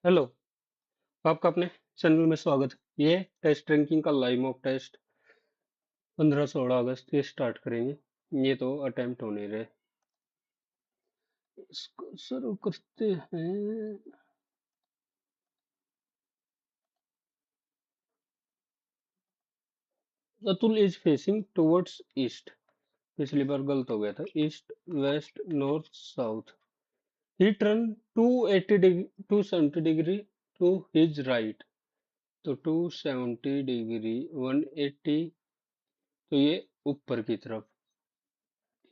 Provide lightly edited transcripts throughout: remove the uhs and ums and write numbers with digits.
Hello. आपका अपने channel में स्वागत है। ये टेस्ट रैंकिंग का लाइव मॉक टेस्ट 15-16 अगस्त से स्टार्ट करेंगे। ये तो अटेम्प्ट होने रहे। इसको शुरू करते हैं। Atul is facing towards east. पिछली बार गलत हो गया था। East, west, north, south. He turn 280 degree, 270 degree to his right. तो 270 डिग्री, 180, तो ये ऊपर की तरफ।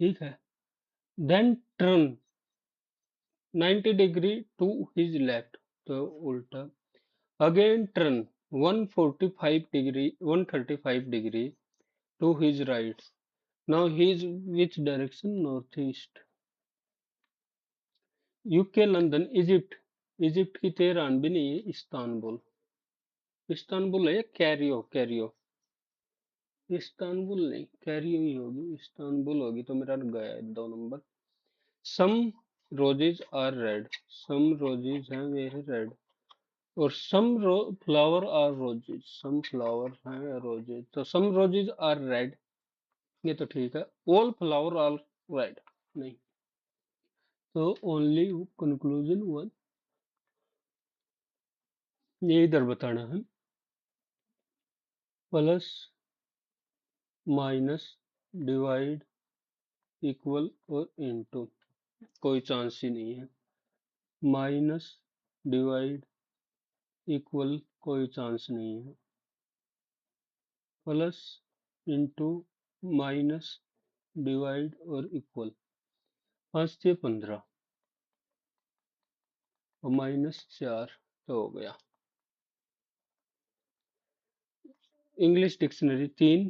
ठीक है। Then turn 90 degree to his left, तो उल्टा। Again turn 145 degree, 135 degree to his right. Now his which direction? North east. UK, London, Egypt. Egypt की तेहरान भी नहीं है, इस्तांबुल। इस्तांबुल है या कैरियो? कैरियो। इस्तांबुल नहीं, कैरियो ही होगी। इस्तांबुल होगी तो मेरा गया है 2 number. Some roses are red. Some roses हैं, वे है रेड। और some flower are roses. Some flower हैं रोजेज, तो सम रोजेज आर रेड। ये तो ठीक है। ऑल फ्लावर आर रेड नहीं। तो ओनली कंक्लूजन वन, ये इधर बताना है। प्लस, माइनस, डिवाइड, इक्वल और इनटू। कोई चांस ही नहीं है। माइनस, डिवाइड, इक्वल, कोई चांस नहीं है। प्लस, इंटू, माइनस, डिवाइड और इक्वल। 5 से 15 और -4, तो हो गया। इंग्लिश डिक्शनरी, तीन,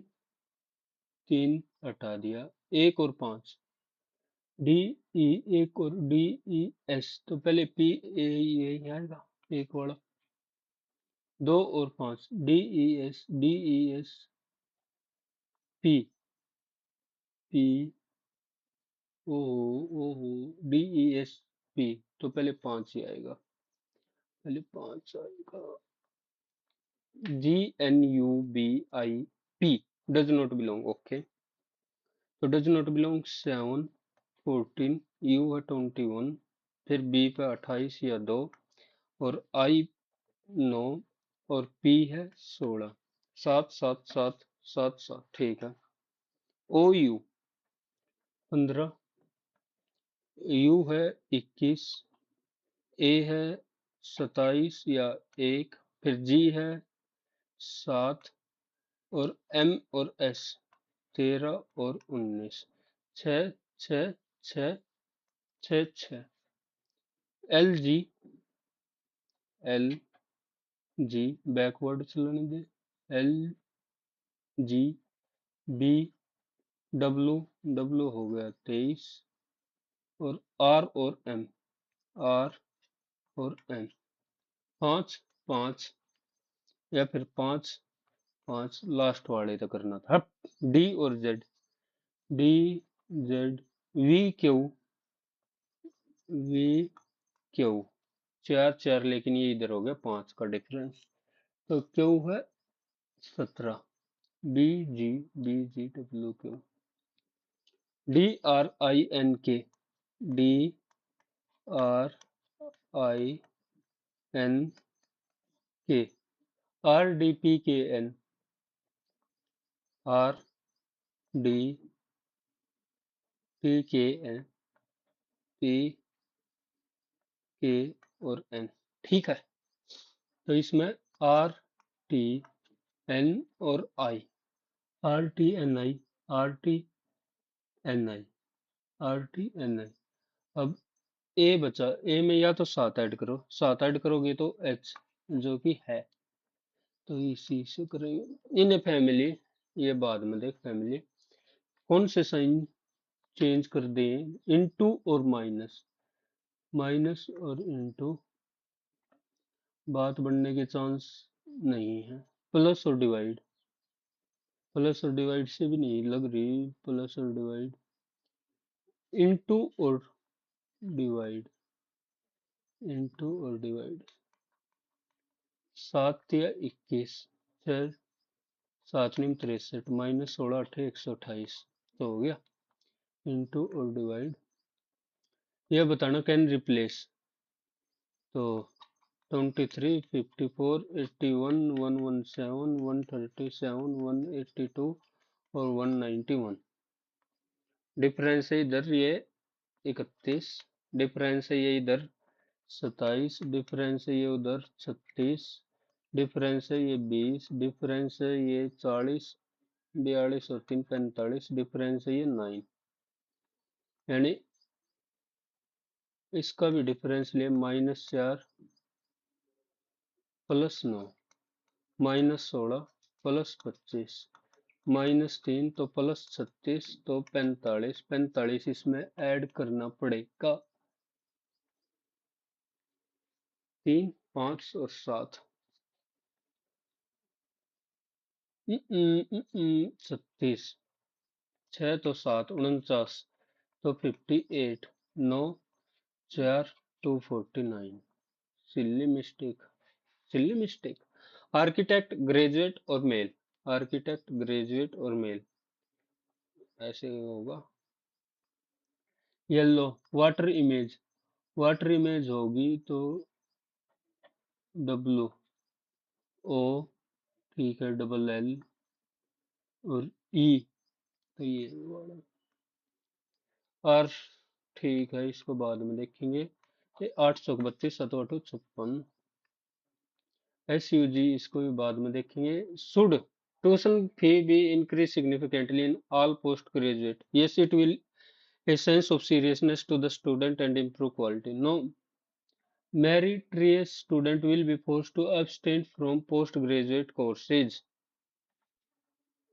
तीन हटा दिया। एक और पांच, डी ई, एक और डी ई एस, तो पहले पी ए यही आएगा एक वाला। दो और पांच, D E S, D E S, P, P O, O, D E S, P, तो पहले पांच ही आएगा। पहले पांच आएगा। G N U B I, P, does not belong. Okay, तो डज नॉट बिलोंग 7, 14, यू है 21, फिर बी पे 28 या 2, और आई 9, और पी है 16। 7, 7, 7, 7, 7, ठीक है। ओ यू 15, यू है 21, ए है 27 या 1, फिर जी है 7, और एम और एस 13 और 19। 6, 6, 6, 6, 6। L G, L G backward चलने दे। L G, B, W, W हो गया 23, और आर और एम, आर और एम। 5, 5, या फिर 5, 5 लास्ट वाले तक करना था। डी और Z, D, Z, we Q, we Q. 4, 4, लेकिन ये इधर हो गया 5 का डिफरेंस, तो क्यू है 17। B G, B G W Q. D R I N K, D R I N K, R D P K N, R D P K N, P K और N. ठीक है। तो इसमें R T N और आई, R T N आई, R T N आई, R T N आई। अब ए बचा। ए में या तो 7 ऐड करो, 7 ऐड करोगे तो एच, जो कि है, तो इसी से करेंगे। इन फैमिली, ये बाद में देख। फैमिली कौन से साइन चेंज कर दें? इनटू और माइनस, माइनस और इनटू, बात बढ़ने के चांस नहीं है। प्लस और डिवाइड, प्लस और डिवाइड से भी नहीं लग रही। प्लस और डिवाइड, इनटू और डिवाइड, इनटू और डिवाइड, 7 या 21, 6 7 नीम 63 माइनस 16 8 128, तो हो गया इंटू और डिवाइड। यह बताना कैन रिप्लेस, तो 23 54 81 117 137 182 और 191। डिफरेंस है इधर ये 31, डिफरेंस है ये इधर 27, डिफरेंस है ये उधर 36, डिफरेंस है ये 20, डिफरेंस है ये 40, 42 और 3 45, डिफरेंस है ये 9, यानी इसका भी डिफरेंस ले -4 प्लस 9 -16 प्लस 25 -3 तो प्लस 36 तो 45, 45 इसमें ऐड करना पड़ेगा, 3 5 और 7, 36, 6 तो 7 49, तो 58, 9 4 249, सिल्ली मिस्टेक, सिल्ली मिस्टेक। आर्किटेक्ट ग्रेजुएट और मेल, आर्किटेक्ट ग्रेजुएट और मेल ऐसे होगा। Yellow water image, water image होगी तो W O, ठीक है, डबल L और E, तो ये वाला R, ठीक है, इसको बाद में देखेंगे। ये 832 7 8 56, SUG इसको भी बाद में देखेंगे। Should tuition fee be increase significantly in all post graduate, yes it will a sense of seriousness to the student and improve quality. No meritorious student will be forced to abstain from postgraduate courses.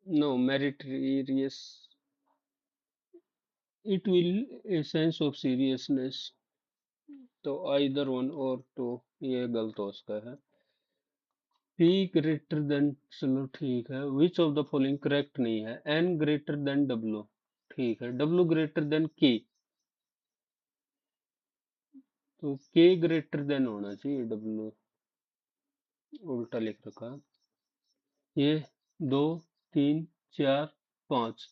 No meritorious, it will a sense of seriousness, तो either one or two, ये गलत हो सकता है। P greater than, चलो ठीक है, which of the following correct नहीं है, N greater than W, ठीक है, W greater than K, तो K greater than होना चाहिए W, उल्टा लिख रखा है। ये 2 3 4 5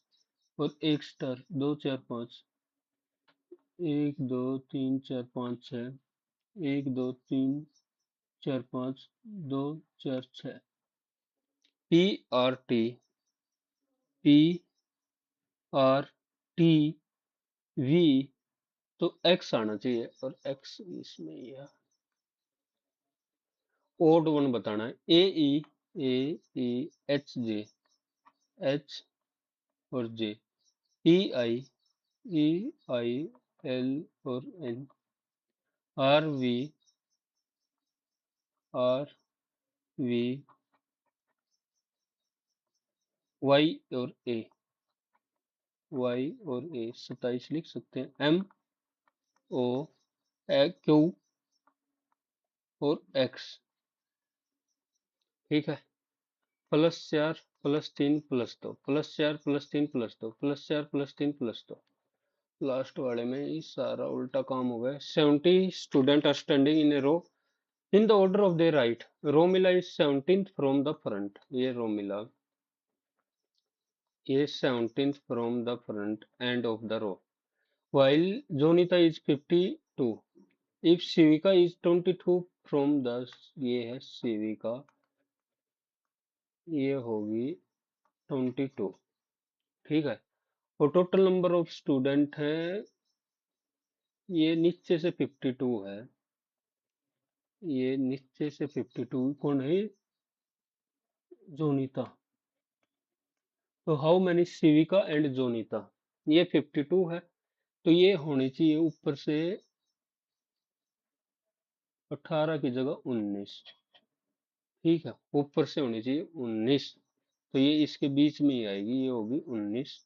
और एक स्टार, 2 4 5, 1 2 3 4 5 6, 1 2 3 4 5 2 4 6, PRT, PRT V, तो X आना चाहिए और X इसमें ही है। ओड वन बताना है, AE, AE, H J, H और J, EI, EI, L और N, RV, RV, Y और A, Y और A 27 लिख सकते हैं, MO, Q और X, ठीक है, +4 +3 +2 +4 +3 +2 +4 +3 +2, लास्ट वाले में ये सारा उल्टा काम हो गया। 70 student are standing in a row in the order of their right, Romila is 17th from the front, ये रोमिला, ये 17th from the front end of the row, while Jonita is 52, if Shivika is 22 from the, ये है शिविका, ये होगी 22, ठीक है, और total number of student है, ये नीचे से 52 है, ये नीचे से 52 कौन है, जोनीता, तो how many Shivika and Jonita, ये 52 है, तो ये होनी चाहिए ऊपर से 18 की जगह 19, ठीक है, ऊपर से होनी चाहिए 19, तो ये इसके बीच में ही आएगी, ये होगी 19,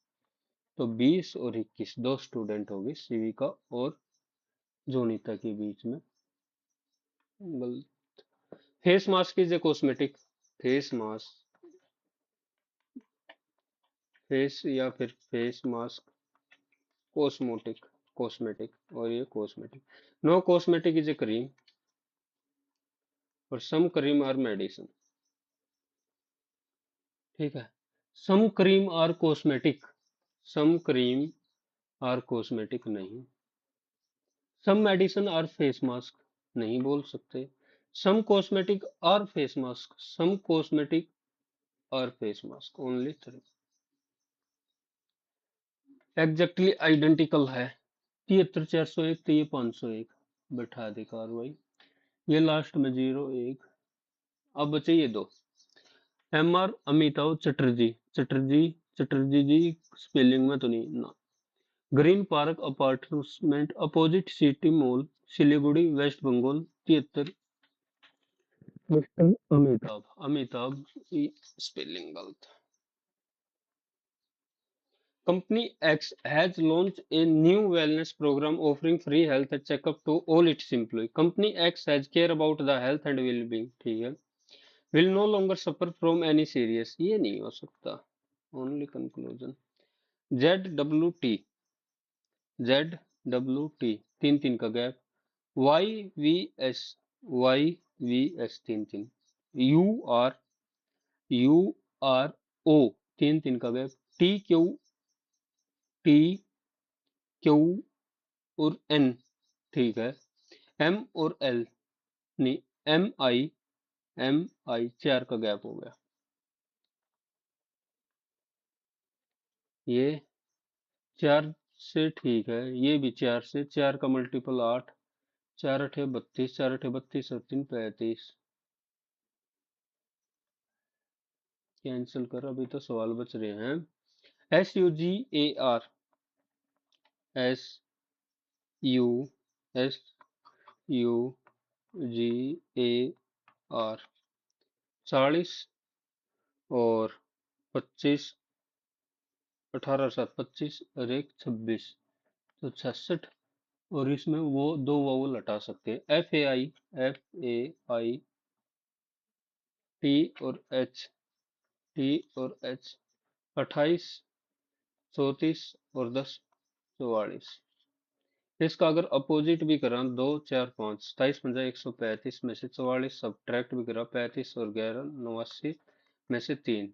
तो 20 और 21 दो स्टूडेंट होगी शिविका और जोनीता के बीच में। Face mask is a cosmetic, face mask, face या फिर फेस मास्क, कॉस्मेटिक, कॉस्मेटिक और ये cosmetic, no cosmetic is a cream, और सम क्रीम आर मेडिसिन। ठीक है। Some cream are cosmetic, some cream are cosmetic नहीं। Some medicine are face mask नहीं बोल सकते। Some cosmetic are face mask, some cosmetic are face mask, only three. Exactly identical है। 73 401 तो ये 501, बैठा दे कार्रवाई। ये लास्ट में 01। अब बचे ये दो। M R Amitabh Chatterjee, Chatterjee, Chatterjee ji spelling में तो नहीं ना। Green Park Apartment opposite City Mall, Siliguri West Bengal. 73। Mister Amitabh, Amitabh spelling गलत। Company X has launched a new wellness program offering free health checkup to all its employees. Company X has care about the health and well-being. ठीक है। Will no longer suffer from any serious, ये नहीं हो सकता। Only conclusion। ZWT, ZWT, तीन तीन का gap. YVS, YVS तीन तीन। UR, URO तीन तीन का गैप। TQT, और एन। ठीक है। एम और एल नहीं, एम आई चार का गैप हो गया। ये चार से ठीक है, ये भी चार से, चार का मल्टीपल 8, चार अठे 32, चार अठे 32 और 3 35। कैंसिल कर, अभी तो सवाल बच रहे हैं। SUGAR, SUGAR 40 और 25, 18 7 25 और एक 26, तो 66। और इसमें वो दो वावल हटा सकते हैं। FAI, टी और एच, टी और एच। 28, 34 और 10 44। इसका अगर अपोजिट भी करा, 2 4 5, 27 पंजा 135 में से 44 सब्ट्रैक्ट भी करा, 35 और 11 89 में से 3,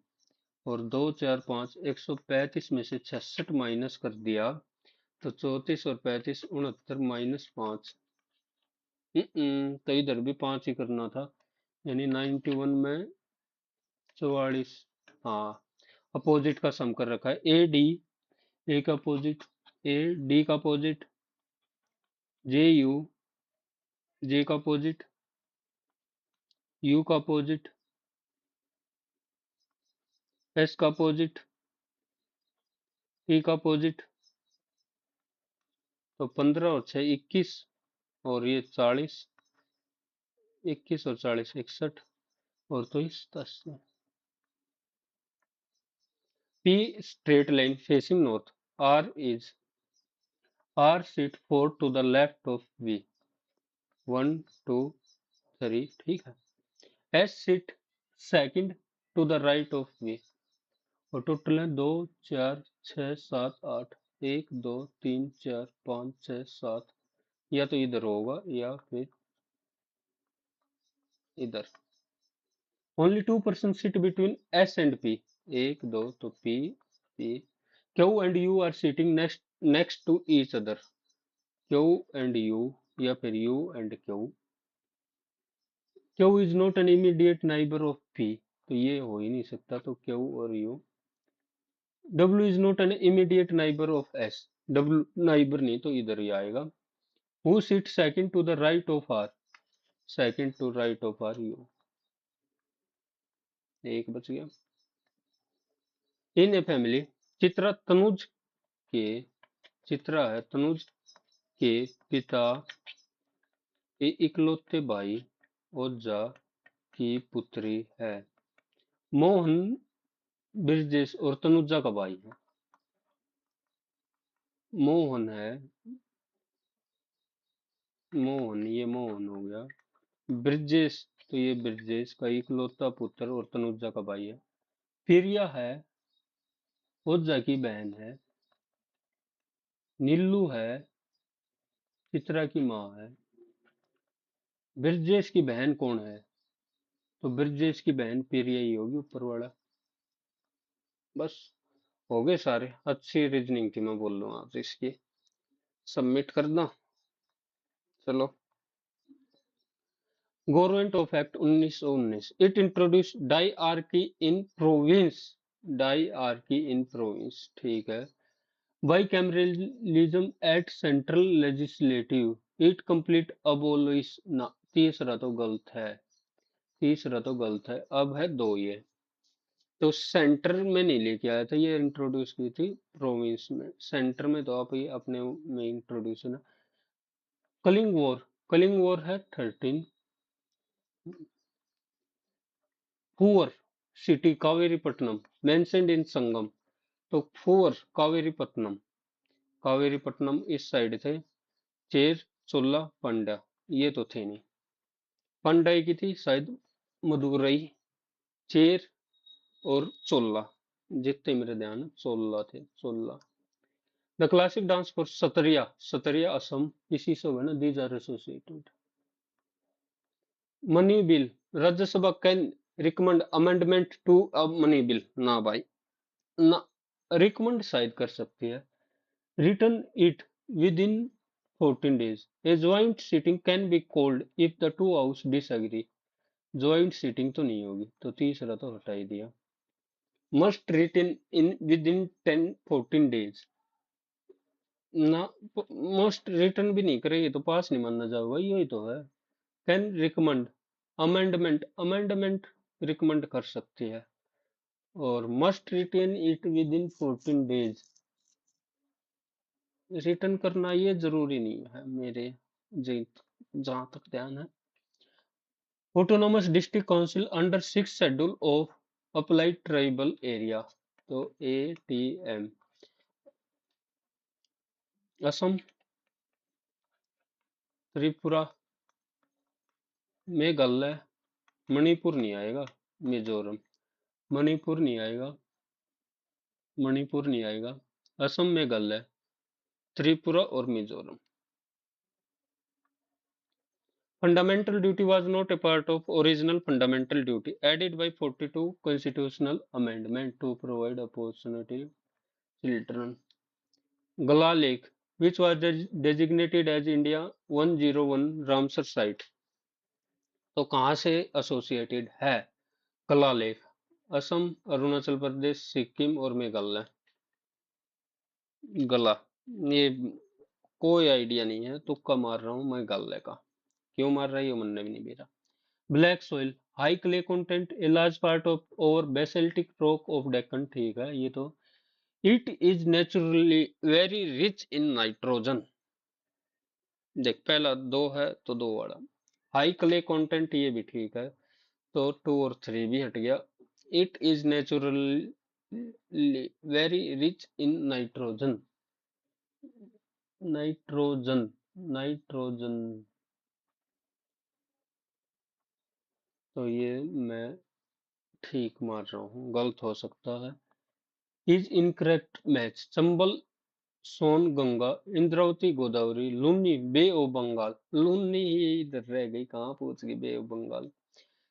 और 2 4 5 135 में से 66 माइनस कर दिया, तो 34 और 35 69 -5। तो इधर भी 5 ही करना था, यानी 91 में 44। हाँ, अपोजिट का सम कर रखा है। ए डी, ए का अपोजिट, ए डी का अपोजिट, जे यू, जे का अपोजिट, यू का अपोजिट, एस का अपोजिट, टी का अपोजिट। तो 15 और 6 21, और ये 40, 21 और 40 61, और तो इस 10। P straight line facing north, R is, R seat 4 to the left of V, 1 2 3। ठीक है। S seat second to the right of V, और टोटल है 2 4 6 7 8, 1 2 3 4 5 6 7। या तो इधर होगा या फिर इधर। Only 2% sit between S and P, 1 2, तो P P. Q and U are sitting next next to each other, Q and U, या फिर U and Q. Q is not an immediate neighbour of P, तो ये हो ही नहीं सकता, तो क्यू और U. W is not an immediate neighbour of S, W neighbour नहीं, तो इधर ही आएगा। Who sit second to the right of R, second to right of R U. एक बच गया। In a family, Chitra Tanuj के, चित्रा है तनुज के पिता के इकलौते भाई ओझा की पुत्री है। मोहन ब्रजेश और तनुजा का भाई है। मोहन है, मोहन, ये मोहन हो गया। ब्रजेश, तो ये ब्रजेश का इकलौता पुत्र और तनुजा का भाई है। प्रिया है, ओझा की बहन है। नीलू है, चित्रा की माँ है। ब्रजेश की बहन कौन है? तो ब्रजेश की बहन प्रिया ही होगी ऊपर वाला। बस हो गए सारे। अच्छी रीजनिंग थी, मैं बोल रहा हूँ आज इसकी। सबमिट कर दो। चलो। Government of act 1919 it introduce diarchy in province. Diarchy in province, ठीक है। Bicameralism at central legislative it complete abolish ना। तीसरा तो गलत है। तीसरा तो गलत है। अब है दो ये। तो सेंटर में नहीं लेके आया था, ये इंट्रोड्यूस की थी प्रोविंस में। सेंटर में तो आप ये अपने में इंट्रोड्यूस है ना। कलिंग वॉर। कलिंग वॉर है 13। Puhar city Kaveripattinam mentioned in Sangam. तो पुअर कावेरीपट्टनम। कावेरीपट्टनम इस साइड थे। चेर, चोला, पंड्या, ये तो थे नहीं। पंड्या की थी शायद मदुरई। चेर और चोला, जितने मेरे ध्यान है, चोला थे, Chola. The classic dance for Sattriya. Sattriya Assam इसी से हुआ ना, these are associated. Money bill. Rajya Sabha can recommend amendment to a money bill. ना भाई, ना। रिकमेंड शायद कर सकती है। Return it within 14 days. A joint sitting can be called if the two house disagree. Joint sitting तो नहीं होगी, तो तीसरा तो हटा ही दिया। Must return in within 10-14 days। ना। मोस्ट रिटर्न भी नहीं करेगी तो पास नहीं माना जाएगा, यही तो है। Can recommend. Amendment, amendment recommend कर सकती है। और must return it within 14 days। Return करना ये जरूरी नहीं है मेरे जहां तक ध्यान है। Autonomous district council under 6th schedule of applied tribal area. तो ATM। असम, त्रिपुरा, मेघालय, मणिपुर नहीं आएगा, मिजोरम। मणिपुर नहीं आएगा। मणिपुर नहीं आएगा। असम, मेघालय, त्रिपुरा और Mizoram. Fundamental duty was not a part of original fundamental duty added by 42 constitutional amendment to provide opportunity children. Gala Lake, which was designated as India 101 Ramsar site, तो कहाँ से एसोसिएटेड है गला लेक? असम, अरुणाचल प्रदेश, सिक्किम और मेघालय। गला। ये कोई आइडिया नहीं है, तुक्का मार रहा हूँ मेघालय का। क्यों मार रहा है ये मन में भी नहीं मेरा। Black soil, high clay content, a large part of और बेसेल्टिक रॉक ऑफ डेक्कन, ठीक है ये तो। It is naturally very rich in nitrogen. देख, पहला दो है तो दो वाला। हाई क्ले कंटेंट ये भी ठीक है, तो 2 और 3 भी हट गया। It is naturally very rich in nitrogen. Nitrogen, nitrogen. तो ये मैं ठीक मार रहा हूँ, गलत हो सकता है। Is incorrect match. Chambal, Son Ganga, Indravati Godavari, Luni Bay of Bengal. Luni ये इधर रह गई, कहाँ पहुंच गई Bay of Bengal.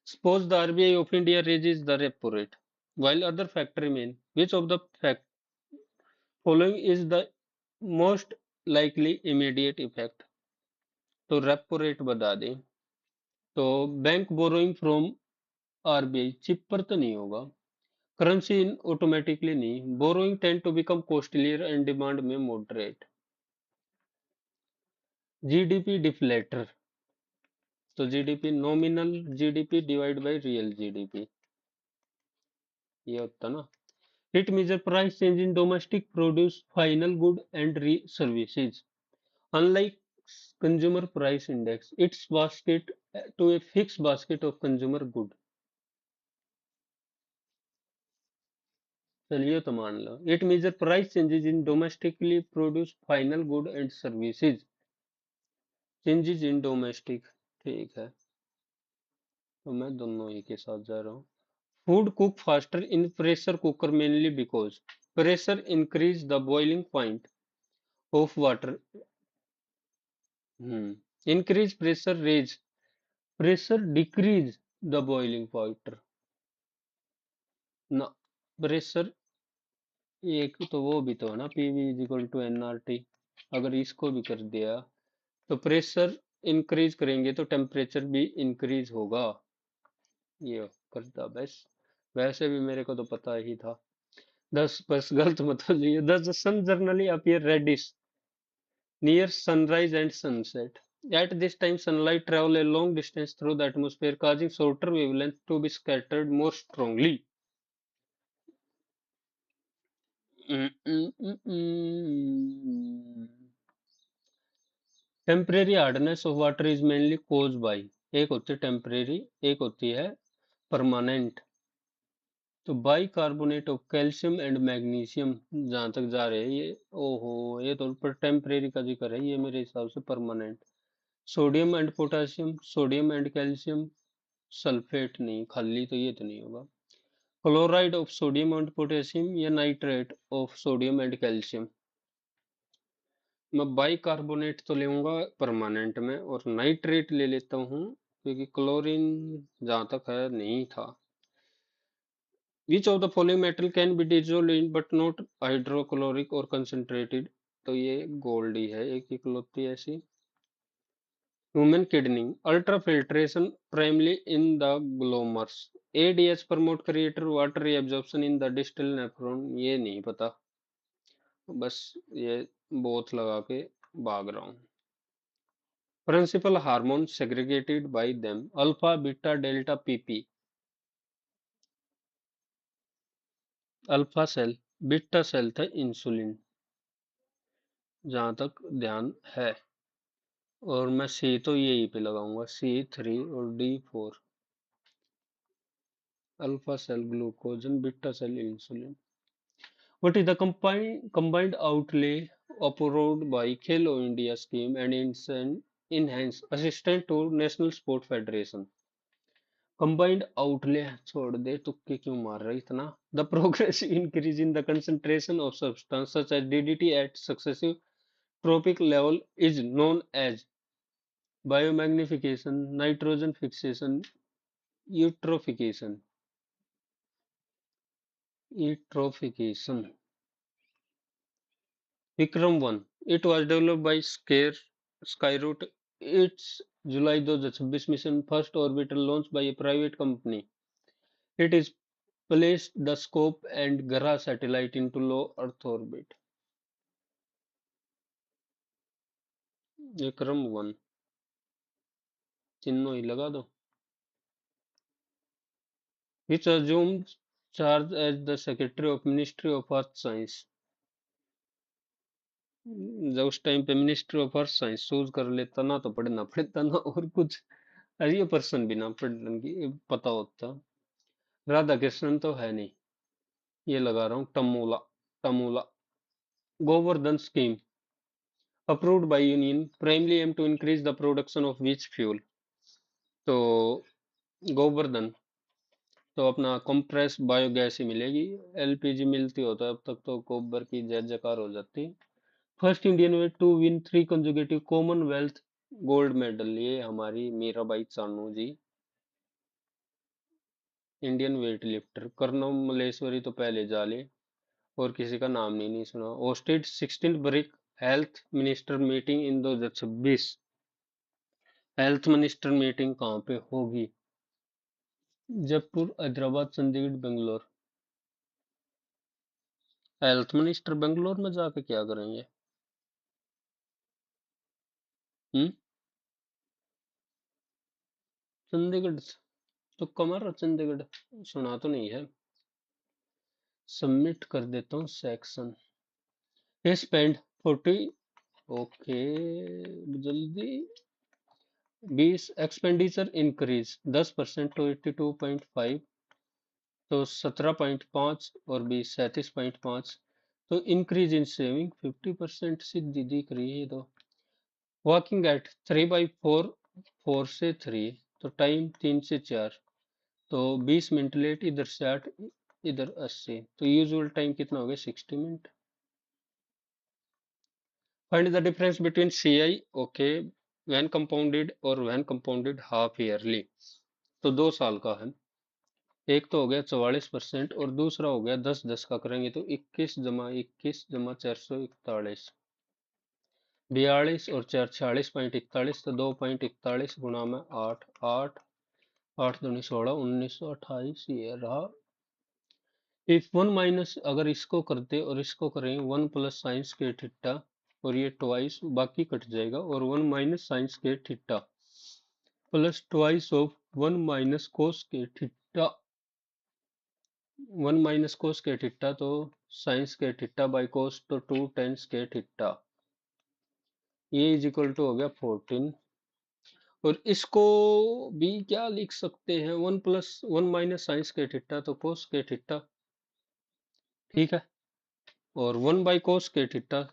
Suppose the RBI of India raises the repo rate, while other factors remain. Which of the following is the most likely immediate effect? तो रेपो रेट बता दें। तो bank borrowing from RBI cheaper तो नहीं होगा। Currency in automatically नहीं। Borrowing tend to become costlier and demand में moderate. GDP deflator. तो GDP nominal GDP divide by real GDP, ये होता ना। It measures price change in domestic produce, final good and services. Unlike consumer price index, its basket to a fixed basket of consumer good. चलिए तो मान लो। It measures price changes in domestically produced final good and services. Changes in domestic, ठीक है। तो मैं दोनों ही के साथ जा रहा हूँ। Food cook faster in pressure cooker mainly because pressure increase the boiling point of water. Increase pressure, raise pressure, decrease the boiling water ना। प्रेशर एक तो वो भी तो है ना, PV is equal to NRT. अगर इसको भी कर दिया तो प्रेशर इंक्रीज करेंगे तो टेम्परेचर भी इंक्रीज होगा। ये करता बस, वैसे भी मेरे को तो पता ही था। 10 बस गलत मत हो जाइए। The sun generally appear reddish near sunrise and sunset. At this time, sunlight travels a long distance through the atmosphere, causing shorter wavelengths to be scattered more strongly. Temporary hardness of water is mainly caused by, एक होती है temporary, एक होती है permanent. तो by carbonate of calcium and magnesium जहां तक जा रहे हैं ये, ओहो ये तो पर टेम्परेरी का जिक्र है, ये मेरे हिसाब से permanent. Sodium and potassium, sodium and calcium sulphate नहीं, खाली तो ये तो नहीं होगा। Chloride of sodium and potassium या nitrate of sodium and calcium. मैं बाइकार्बोनेट तो लूंगा परमानेंट में, और नाइट्रेट ले लेता हूँ क्योंकि क्लोरीन जहां तक है नहीं था। Which of the following metal can be dissolve in but not hydrochloric और कंसंट्रेटेड। तो ये गोल्ड ही है, एक इकलौती ऐसी। Human kidney, ultrafiltration primarily in the glomerulus. ADH promote creator water reabsorption in the distal nephron। ये नहीं पता, बस ये बोथ लगा के भाग रहा हूँ। Principal hormone segregated by them, alpha beta delta PP. Alpha cell, beta cell था इंसुलिन जहां तक ध्यान है। और मैं सी तो यही पे लगाऊंगा, C3 और D4। Alpha cell glucagon, beta cell insulin. What is the combined outlay approved by Khelo India scheme and enhance assistant to National Sport Federation? Combined outlay छोड़ दे, तुक्के क्यों मार रहा है इतना? The progressive increase in the concentration of substance such as DDT at successive tropic level is known as biomagnification, nitrogen fixation, eutrophication. Eutrophication. Vikram 1. It was developed by Skyroot. Its July 2026 mission, first orbital launched by a private company. It is placed the scope and Graha satellite into low Earth orbit. Vikram 1 चिन्हों ही लगा दो। Which assumed charge as the Secretary of Ministry of Earth Science. जब उस time पे ministry of earth science choose कर लेता ना, तो पढ़ना पड़ता ना और कुछ, ये पर्सन भी ना पढ़ने की पता होता। राधा कृष्णन तो है नहीं, ये लगा रहा हूँ टमोला। टमोला। Govardhan scheme approved by union, primarily aim to increase the production of which fuel. तो गोवर्धन तो अपना कंप्रेस बायोगैस ही मिलेगी, एलपीजी मिलती होता है अब तक तो गोबर की जय जयकार हो जाती। First Indian way to win 3 consecutive Commonwealth gold medal, ये हमारी Mirabai Chanu ji. Indian weightlifter Karnam Malleswari तो पहले जाले, और किसी का नाम नहीं सुना। Hosted 16 BRICS health minister meeting in 2026। Health minister meeting कहाँ पे होगी? जयपुर, हैदराबाद, चंडीगढ़, बेंगलोर। हेल्थ मिनिस्टर बेंगलोर में जाके क्या करेंगे? हम्म। चंडीगढ़, तुक्का मारो चंडीगढ़, सुना तो नहीं है। सबमिट कर देता हूँ सेक्शन। स्पेंड 40, ओके जल्दी। 20 एक्सपेंडिचर इंक्रीज 10% टू 82.5, तो 17.5 और 20 37.5। तो इंक्रीज इन सेविंग 50% सीधी दिख रही है। तो वॉकिंग एट 3/4, 4 से 3, तो टाइम 3 से 4, तो 20 मिनट लेट, इधर 60 इधर 80, तो यूजुअल टाइम कितना हो गया? 60 minute. Find the difference between CI, okay, when compounded और when compounded half yearly। तो 2 साल का है। एक तो हो गया 44% और दूसरा हो गया 10-10 का करेंगे तो 21 + 21 = 441, 42 और 4 46.41, तो 2.41 गुणा में 8, 8 8 दूनी 16, 1928 ये रहा। इफ 1 माइनस, अगर इसको करते और इसको करें 1 प्लस साइंस के थीटा और ये ट्वाइस, बाकी कट जाएगा, और 1 माइनस साइंस के theta plus twice of 1 minus cos के थीटा, 1 माइनस कोस के थीटा तो साइंस के थीटा बाई कोस तो 2 टेंस के थीटा, ये इज इक्वल टू हो गया 14। और इसको भी क्या लिख सकते हैं, 1 माइनस साइंस के थीटा तो कोस के थीटा, ठीक है, और 1 बाई कोस के थीटा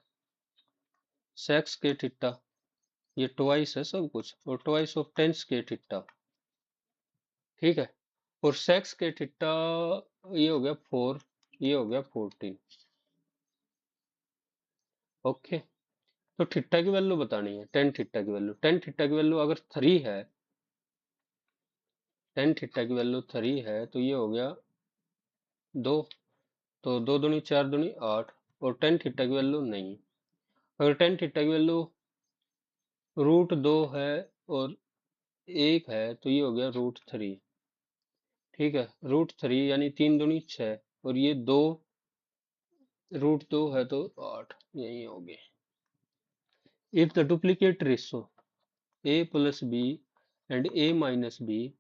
सेक्स के थीटा, ये ट्वाइस है सब कुछ, और ट्वाइस ऑफ टेंस के थीटा, ठीक है, और सेक्स के थीटा ये हो गया 4, ये हो गया 14। ओके, तो थीटा की वैल्यू बतानी है, टेन थीटा की वैल्यू, टेन थीटा की वैल्यू अगर 3 है, टेन थीटा की वैल्यू 3 है तो ये हो गया 2, तो 2 दूनी 4 दूनी 8, और टेन थीटा की वैल्यू नहीं, अगर टेन थीटा की वैल्यू √2 है और 1 है तो ये हो गया √3, ठीक है, √3 यानी 3 दूनी 6, और ये 2 √2 है तो 8, यही हो गए। If the duplicate ratio a plus B and a minus B,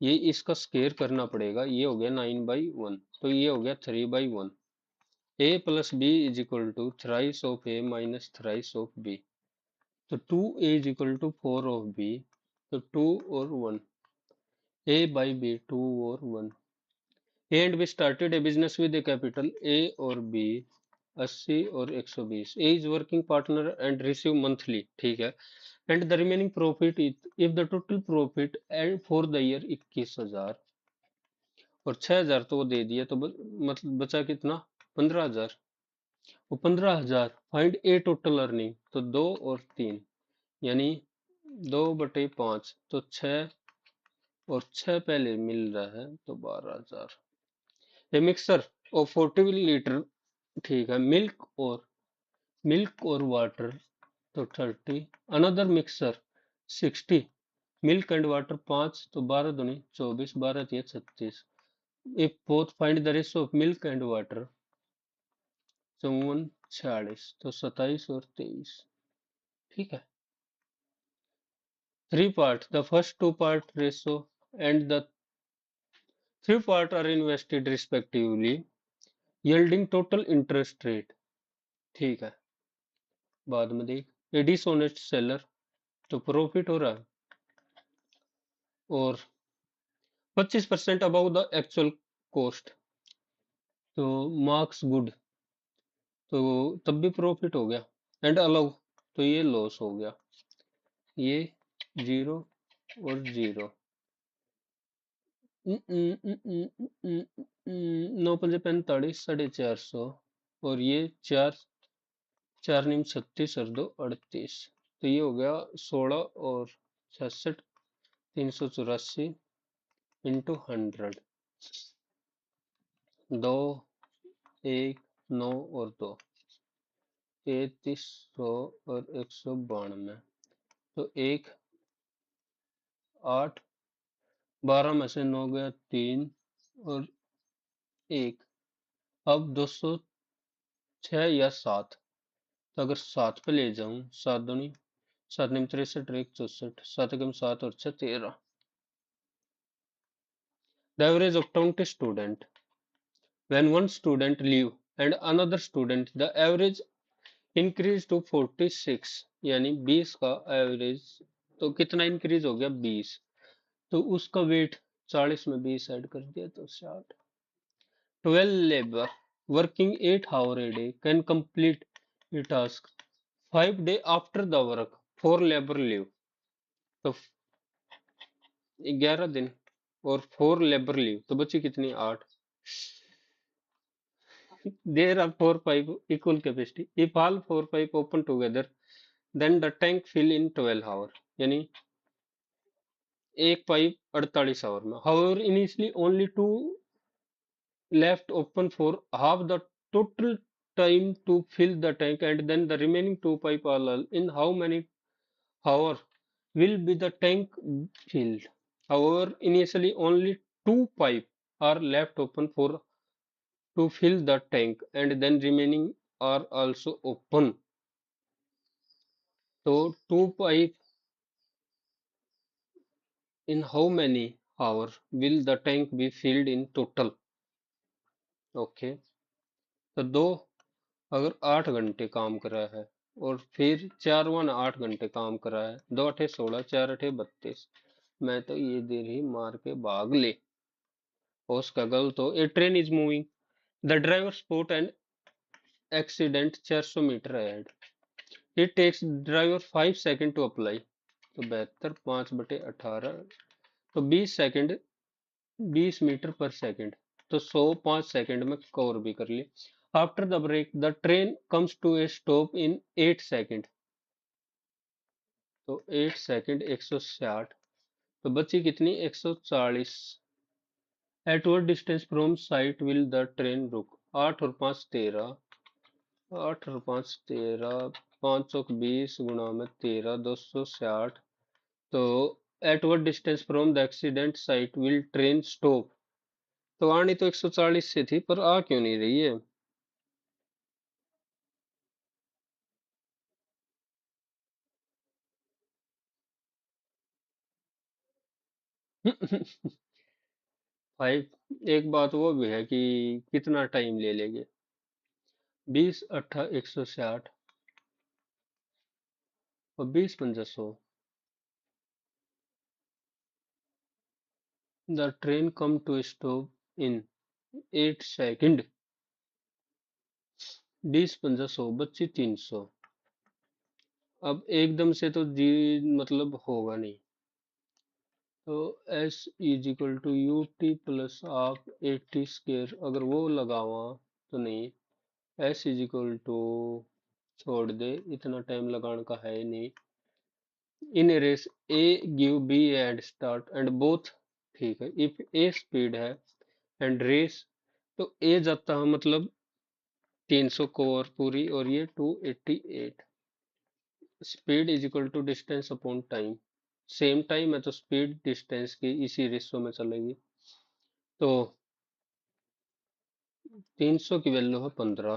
ये इसका स्केयर करना पड़ेगा, ये हो गया 9/1, तो ये हो गया 3/1, a plus B is equal to thrice of a minus thrice of b, तो 2a is equal to 4 of b, तो 2 और 1, a बाई b 2 और 1, A and B started a business with a capital A और B 80 और 120, A is working partner and receive monthly, ठीक है, and the remaining profit is, if the total profit and for the year 21,000 और 6,000 तो वो दे दिया, तो मतलब बचा कितना, 15,000, वो 15,000 फाइंड ए टोटल अर्निंग, तो 2 और 3 यानी 2/5, तो 6 और 6 पहले मिल रहा है तो 12,000। ए मिक्सर ऑफ 40 लीटर, ठीक है, मिल्क और वाटर तो 30, another mixture 60, milk and water 5, तो 12 दूनी 24, 12 तिया 36, if both find the ratio of milk and water 54 46, तो 27 और 23, ठीक है। Three part, the first two part ratio and the three part are invested respectively yielding total interest rate, ठीक है, बाद में देख। ए डिसऑनेस्ट सेलर तो प्रॉफिट हो रहा है, और 25% अबाउ द एक्चुअल कॉस्ट तो मार्क्स गुड, तो तब भी प्रॉफिट हो गया, एंड अलाउ तो ये लॉस हो गया, ये 0 और 0, 9×5 = 450, और ये 4 4 × 36 और 2 38, तो ये हो गया 16 और 66, 384 इंटू 100, 2 1 9 और 2 3300 और 192, तो 1 8, 12 में से 9 गया 3 और 1, अब 206 या 7, तो अगर 7 पे ले जाऊं, 7 दूनी 7 निम 63 और 1 64, 7 कम 7 और 6 13, the average of 20 student, when one student leave and another student, the average increase to 46, यानी 20 का एवरेज, तो कितना इंक्रीज हो गया 20, तो उसका वेट 40 में 20 ऐड कर दिया तो 60। 12 labour working 8 hour a day can complete a task 5 day after the work, 4 labour leave, तो 11 दिन और 4 लेबर लीव, तो बची कितनी 8, there are 4 pipe equal capacity, if all 4 pipe open together then the tank fill in 12 hour, यानी एक pipe 48 hour में। However, initially only two left open for half the total time to fill the tank, and then the remaining two pipe are in how many hour will be the tank filled. However, initially only two pipe are left open for to fill the tank, and then remaining are also open. So two pipe in how many hour will the tank be filled in total? Okay, तो दो अगर 8 घंटे काम कर रहा है और फिर चार वन 8 घंटे काम कर रहा है, दो अठे 16, चार अठे 32, मैं तो ये देर ही मार के भाग ले। और उसका गलत हो। A train is moving, the driver spot and accident 400 metre ahead. It takes driver 5 second to apply. तो 72 5/18, तो 20 सेकंड, 20 मीटर पर सेकंड, तो 100 5 सेकंड में कवर भी कर लिए। After the break the train comes to a stop in 8 second, तो 8 second 160, तो बची कितनी 140। At what distance from site will the train रुक? 8 और 5 13, 8 और 5 13, 520 गुणा में 13, 260। तो at what distance from the accident site will train stop? तो आनी तो 140 से थी, पर आ क्यों नहीं रही है? फाइव। एक बात वो भी है कि कितना टाइम ले लेंगे। 20 8 160 और 20 5 100। The train come to stop in 8 second. 20 5 100 बच्ची 300। अब एकदम से तो जी मतलब होगा नहीं। तो S is equal to U T plus आप 80 स्क्र, अगर वो लगावा तो नहीं। S इज इक्वल टू, छोड़ दे, इतना टाइम लगाने का है ही नहीं। In race A give B and start and both, ठीक है। इफ ए स्पीड है एंड रेस, तो ए जाता है मतलब 300 कवर पूरी, और ये 288। Speed is equal to distance upon time, same time है तो स्पीड डिस्टेंस की इसी रेशो में चलेगी। तो 300 की वैल्यू है 15,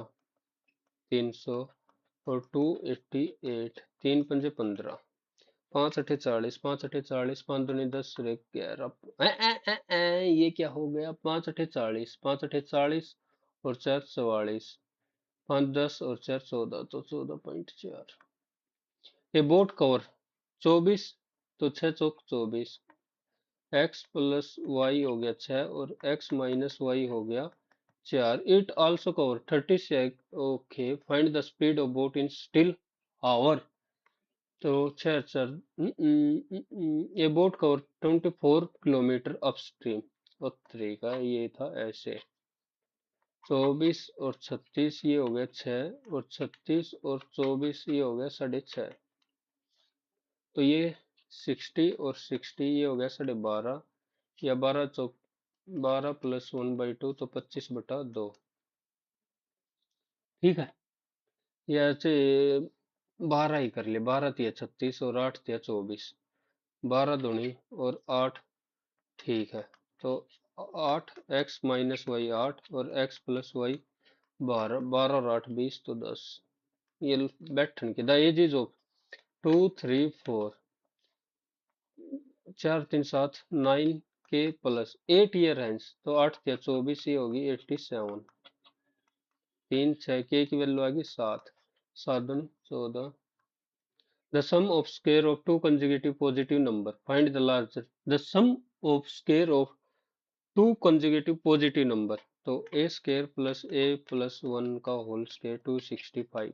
300 और 288, 3 5 15, 5 8 40, 5 8 40, 5 दूनी 10 और 11। ये क्या हो गया? 5 8 40, 5 8 40 और 4 44, 5 10 और 4 14, तो 14.4। ये बोट कवर 24, तो 6 चौक 24, एक्स प्लस वाई हो गया 6 और एक्स माइनस वाई हो गया 4। It also cover 36। Okay, find the speed of boat in still water. तो 6 4, ये बोट कवर 24 किलोमीटर अपस्ट्रीम। और तरीका ये था ऐसे। 24 और 36 ये हो गया 6, और 36 और 24 ये हो गया 6.5। तो ये 60 और 60 ये हो गया 12.5, या 12 प्लस 1/2, तो 25/2। ठीक है, या ऐसे 12 ही कर ले। 12 तिया 36 और 8 तिया 24, 12 दूनी और 8। ठीक है, तो 8 एक्स माइनस वाई 8 और एक्स प्लस वाई 12, 12 और 8 20, तो 10। ये बैठन के द एज इज ऑफ 2 3 4, 4 3 7 9 के प्लस 8 ईयर हैंस, तो 8 तिया 24 ये होगी 87। 3 6 के की वैल्यू आ गई 7, 7 दूनी 14। The sum of square of two consecutive positive number. Find the larger. The sum of square of two consecutive positive number. तो a square plus a plus 1 का होल स्क्वायर 265।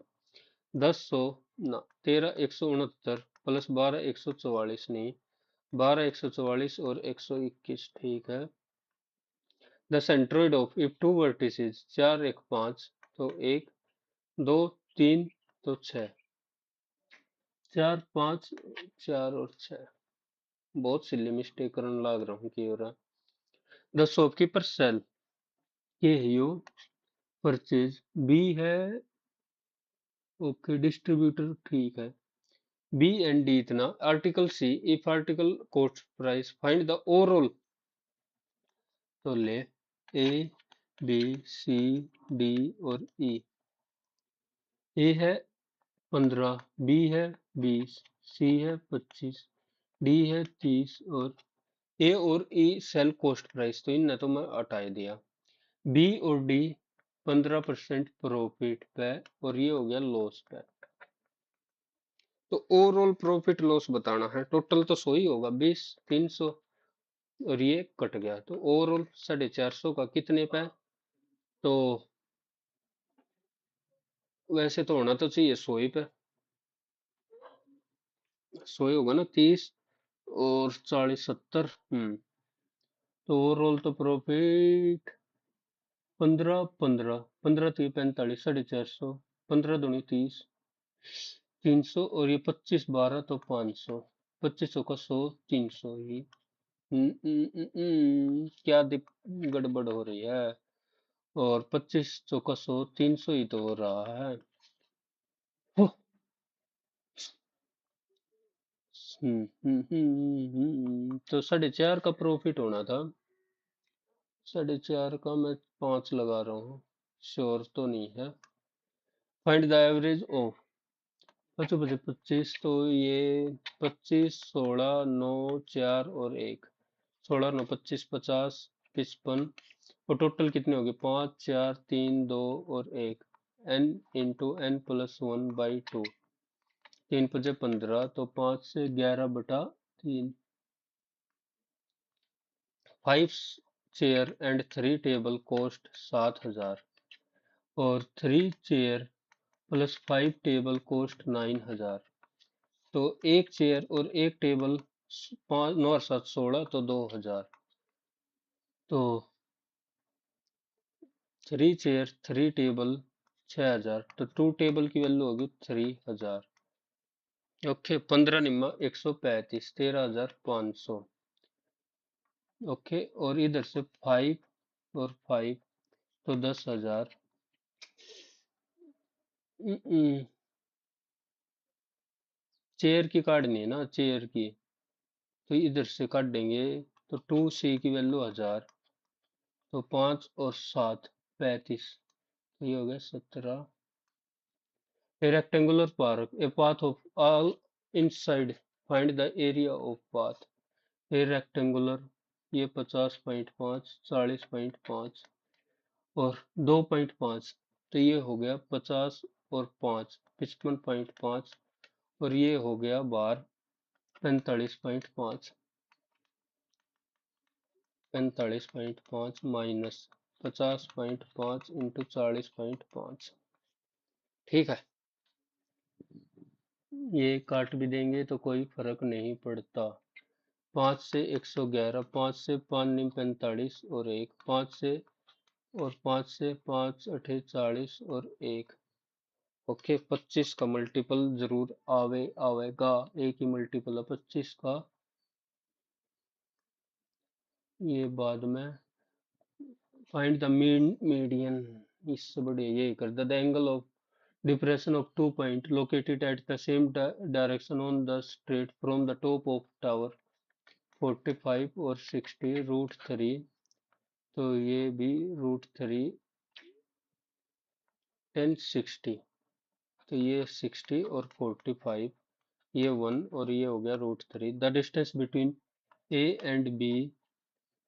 10 100 ना, 13 169 प्लस 12 144 नहीं, 12 144 और 121। ठीक है। The centroid of if two vertices 4 1 5, तो 1 2 3, तो 6, 4 5 4 और 6। बहुत सिली मिस्टेक करने लाग रहा हूँ कि हो रहा। द शॉपकीपर सेल के यू परचेज बी है। ओके डिस्ट्रीब्यूटर ठीक है। बी एंड डी इतना article see if article coast price find the overall. तो ले ए बी सी डी और ई। ए है 15, बी है 20, सी है 25, डी है 30 और ए और ई सेल कॉस्ट प्राइस तो इनने तो मैं हटा ही दिया। बी और डी 15% प्रॉफिट पे और ये हो गया लॉस पे। तो ओवरऑल प्रॉफिट लॉस बताना है। टोटल तो 100 ही होगा, 20 300 और ये कट गया तो ओवरऑल 450 का कितने पे। तो वैसे तो होना तो चाहिए 100 ही पे। 100 ही होगा ना, 30 और 40 70। तो ओवरऑल तो प्रॉफिट 15 15 15 3 45 450, 15 दूनी 30, 300 और ये 25 12 तो 500। 2500 का 100 300 ही। क्या गड़बड़ हो रही है। और 2500 का 100 300 ही तो हो रहा है। हो, तो 4.5 का प्रॉफिट होना था। 4.5 का मैं 5 लगा रहा हूँ, श्योर तो नहीं है। फाइंड द एवरेज ऑफ 25 तो ये 25 16 9 4 और 1, 16 9 25 50 55 और टोटल कितने हो गए 5 4 3 2 और 1। n into n plus 1/2। 3 × 5 = 15 तो 5 से 11/3। 5 चेयर एंड 3 टेबल कॉस्ट 7,000 और 3 चेयर प्लस 5 टेबल कॉस्ट 9,000। तो एक चेयर और एक टेबल 5 9 और 7 16 तो 2,000। तो 3 चेयर 3 टेबल 6,000 तो 2 टेबल की वैल्यू होगी 3,000। ओके 15 निम्मा 135 13,500। ओके और इधर से 5 और 5 तो 10,000। चेयर की काटनी है ना, चेयर की तो इधर से काट देंगे। तो 2C की वैल्यू 1,000 तो 5 और 7 35 तो ये हो गया 17। A rectangular park, a path of all inside, find the area of path। A rectangular ये 50.5 40.5 और 2.5 तो ये हो गया 50 और 5 55.5 और ये हो गया बार 45.5। 45.5 माइनस 50.5 इंटू 40.5। ठीक है, ये काट भी देंगे तो कोई फर्क नहीं पड़ता। 5 से 111, 5 से 5 निम 45 और 1, 5 से और 5 से 5 अठे 40 और 1। ओके 25 का मल्टीपल जरूर आवेगा। एक ही मल्टीपल है 25 का, ये बाद में। फाइंड द मीडियन, इससे बढ़िया ये कर the angle of depression of 2 point located at the same direction on the straight from the top of tower 45 और 60 √3। तो ये भी √3 10 60 तो ये 60 और 45 ये 1 और ये हो गया √3। The distance between A and B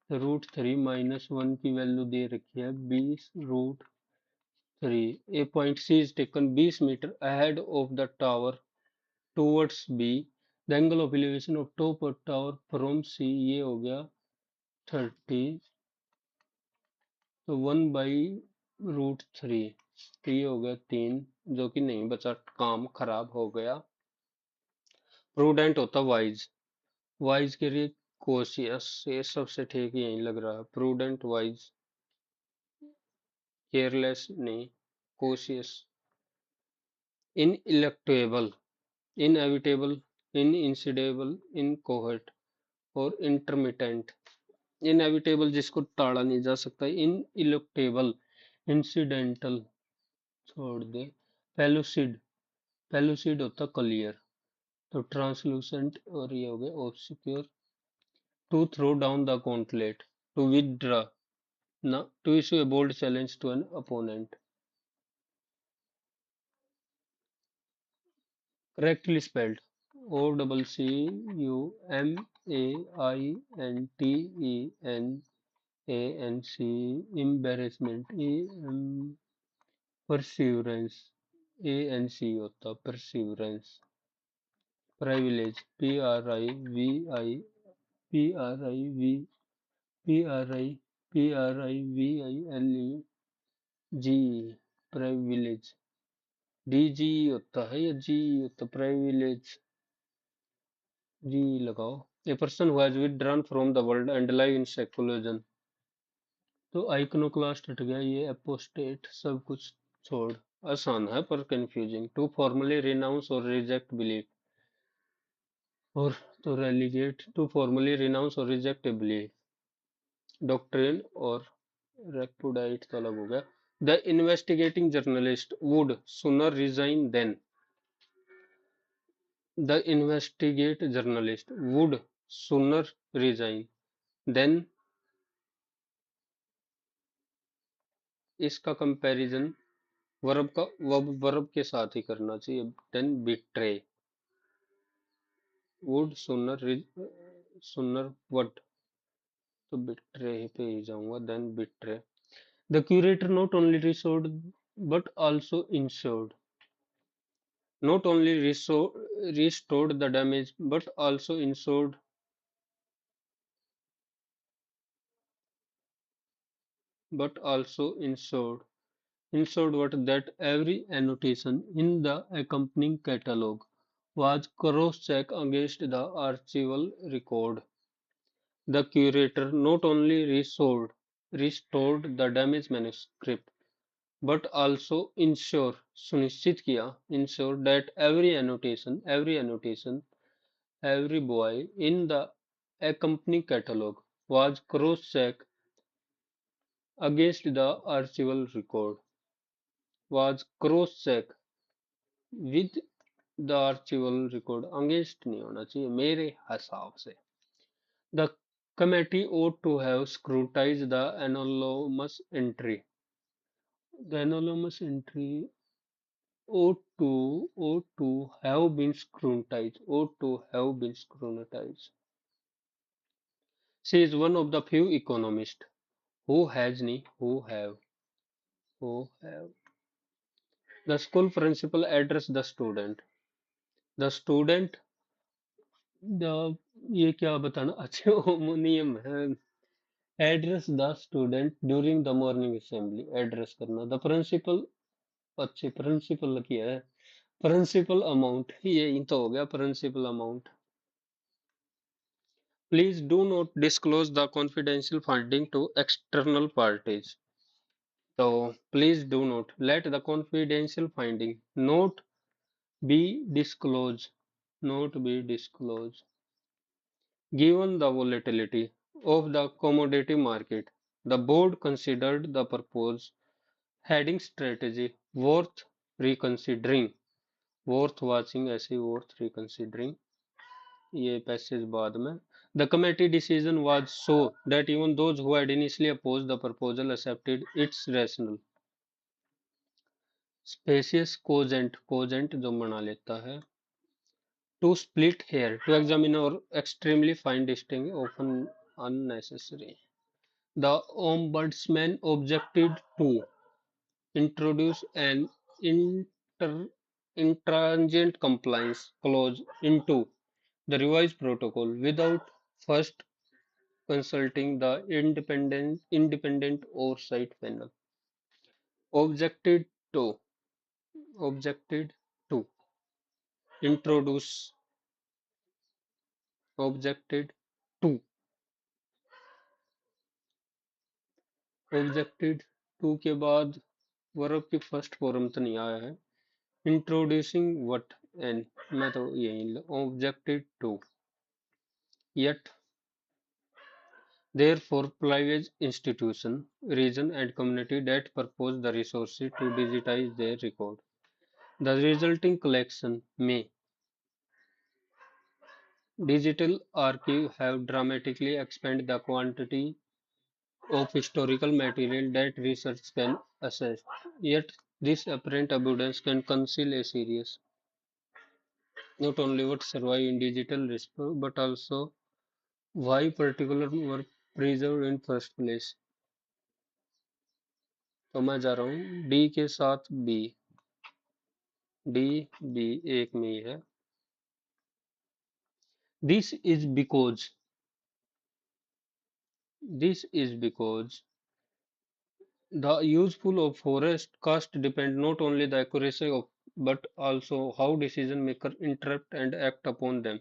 √3 -1 की वैल्यू दे रखी है 20√3। A point C is taken 20 metre ahead of the tower towards B। The angle of elevation of top of tower from C ये हो गया 30 तो 1/√3 तो ये हो गया 3 जो कि नहीं बचा, काम खराब हो गया। प्रूडेंट होता वाइज, वाइज के लिए कॉशियस, ये सबसे ठीक यही लग रहा है। प्रूडेंट वाइज, केयरलेस नहीं, कॉशियस। इनइलेक्टेबल, इनएविटेबल, इनइंसिडेबल, इनकोहेट। और इंटरमिटेंट। इनएविटेबल जिसको टाला नहीं जा सकता, इन इलेक्टेबल, इंसिडेंटल छोड़ दे। पेलुसिड, पेलुसिड होता क्लियर। तो ट्रांसलूसेंट और ये हो गया obscure. To throw down the gauntlet, to withdraw, ना to issue a bold challenge to an opponent. Correctly spelled, O double C U M A I N T E N A N C, embarrassment A M, perseverance A N C होता perseverance. Privilege, P R I V I, P R I V, P R I, P R I V I L E G, privilege. D जी होता है या जी होता, privilege जी लगाओ। A person who has withdrawn from the world and live in secularism. तो आइकनोक्लास्ट हट गया, ये apostate सब कुछ छोड़। आसान है पर कंफ्यूजिंग। टू फॉर्मली रिनाउंस और रिजेक्ट बिलीफ, और तो रेलिगेट, टू फॉर्मली रिनाउंस और रिजेक्ट ए बिलीफ, डॉक्ट्रिन और रेपुडाइट तो अलग हो गया। The investigating journalist would sooner resign than, the investigate journalist would sooner resign than, इसका कंपैरिजन वर्ब का वर्ब के साथ ही करना चाहिए। देन बिट्रे, वुड सुनर, सुनर वट, तो बिट्रे पे ही जाऊंगा। Then betray. The curator not only restored but also insured, not only restored the damage but also ensured what that every annotation in the accompanying catalog was cross-checked against the archival record. The curator not only restored the damaged manuscript but also सुनिश्चित किया, ensure that every boy in the accompanying catalog was cross-checked against the archival record, was cross-checked with the archival record, against नहीं होना चाहिए मेरे हिसाब से। The committee ought to have scrutinized the anonymous entry. The anonymous entry ought to have been scrutinized. Ought to have been scrutinized. She is one of the few economists who has ni who have. The school principal addressed the student. The student, the ये क्या बताना, अच्छे homonym है। Address the student during the morning assembly, address करना। The principal, अच्छे principal किया है। Principal amount, ये तो हो गया principal amount. Please do not disclose the confidential funding to external parties. तो please do not, let the confidential finding not be disclosed, not be disclosed. Given the volatility of the commodity market, the board considered the proposed hedging strategy worth reconsidering. Worth watching ऐसे worth reconsidering, ये passage बाद में। The committee decision was so that even those who had initially opposed the proposal accepted its rationale. Specious cogent, cogent जो बना लेता है। To split hair, to examine or extremely fine distinction, often unnecessary. The Ombudsman objected to introduce an inter, intransigent compliance clause into the revised protocol without first consulting the independent oversight panel. Objected to objected to introduce objected to objected to के बाद verb की first form तो नहीं आया है। Introducing what an, मैं तो यही objected to, yet Therefore, private institutions, region and community that propose the resources to digitize their record. The resulting collection may digital archive have dramatically expanded the quantity of historical material that research can assess. Yet, this apparent abundance can conceal a serious, not only what survive in digital repository, but also why particular were preserved in first place. तो मैं जा रहा हूँ D के साथ B D B एक में ही है this is because this is because the useful of forecast depend not only the accuracy of but also how decision makers interpret and act upon them.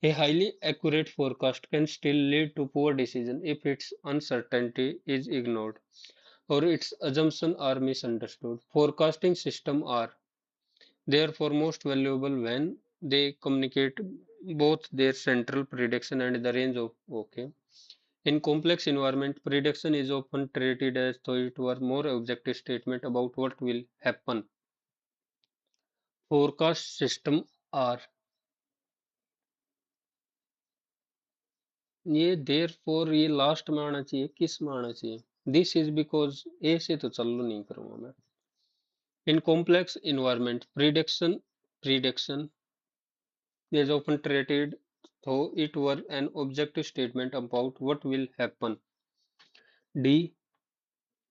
A highly accurate forecast can still lead to poor decision if its uncertainty is ignored or its assumptions are misunderstood. Forecasting systems are therefore most valuable when they communicate both their central prediction and the range of okay. In complex environment, prediction is often treated as though it were more objective statement about what will happen. Forecast system are ये therefore ये last में आना चाहिए किस में आना चाहिए this is because ए से तो चालू नहीं करूंगा मैं in complex environment prediction is often treated though it were an objective statement about what will happen. D